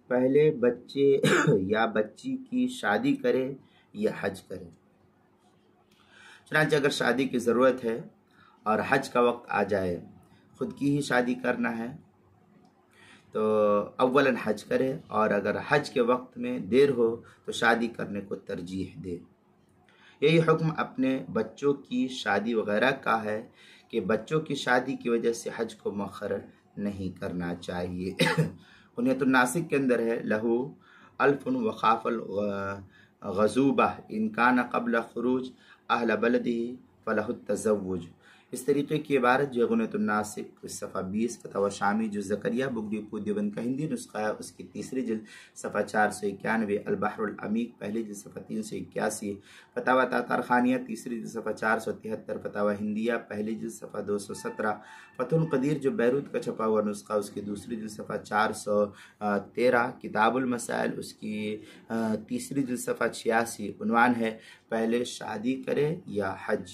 پہلے بچے یا بچی کی شادی کرے یا حج کرے۔ چنانچہ اگر شادی کی ضرورت ہے اور حج کا وقت آ جائے، خود کی ہی شادی کرنا ہے تو اولاً حج کرے، اور اگر حج کے وقت میں دیر ہو تو شادی کرنے کو ترجیح دے۔ یہی حکم اپنے بچوں کی شادی وغیرہ کا ہے کہ بچوں کی شادی کی وجہ سے حج کو مؤخر نہیں کرنا چاہیے۔ کنیت الناسک کے اندر ہے لہو الف وخاف الغضوبہ ان کان قبل خروج اہل بلدہ فلہ التزوج۔ اس طریقے کی عبارت جو غنیت الناسک صفحہ 20 فتاوی شامی جو زکریہ بک ڈپو دیوبند کا ہندی نسخہ ہے، اس کی تیسری جلد صفحہ 491، البحر العمیق پہلی جلد صفحہ 381، فتاوی تاتار خانیہ تیسری جلد صفحہ 473، فتاوی ہندیہ پہلی جلد صفحہ 217، فتح القدیر جو بیروت کا چھپا ہوا نسخہ اس کی دوسری جلد صفحہ 413، کتاب المسائل اس کی تیسری جلد صفحہ 86، عنوان ہے پہلے شادی کرے یا حج۔